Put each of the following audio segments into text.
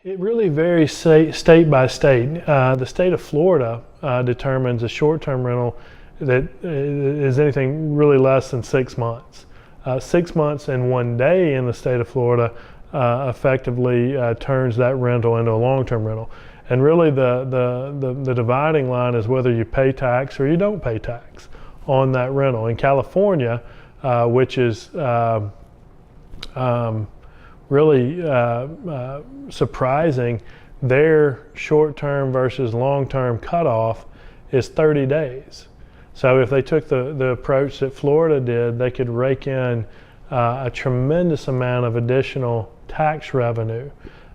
It really varies state by state. The state of Florida determines a short-term rental that is anything really less than 6 months. 6 months and 1 day in the state of Florida effectively turns that rental into a long-term rental. And really the dividing line is whether you pay tax or you don't pay tax on that rental. In California, which is really surprising, their short-term versus long-term cutoff is 30 days. So if they took the approach that Florida did, they could rake in a tremendous amount of additional tax revenue.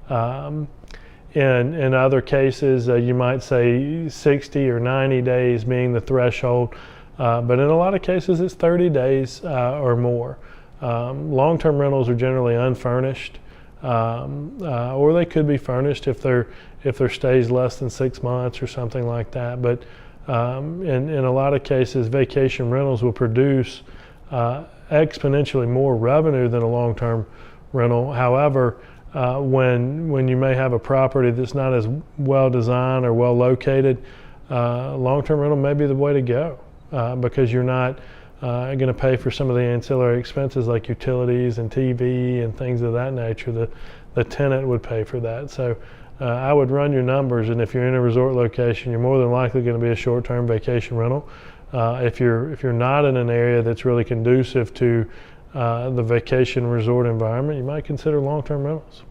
In other cases, you might say 60 or 90 days being the threshold, but in a lot of cases it's 30 days or more. Long-term rentals are generally unfurnished, or they could be furnished if their stay is less than 6 months or something like that. But in a lot of cases, vacation rentals will produce exponentially more revenue than a long-term rental. However, when you may have a property that's not as well designed or well located, long-term rental may be the way to go because you're not going to pay for some of the ancillary expenses like utilities and TV and things of that nature. The tenant would pay for that. So I would run your numbers, and if you're in a resort location, you're more than likely going to be a short-term vacation rental. If you're not in an area that's really conducive to the vacation resort environment, you might consider long-term rentals.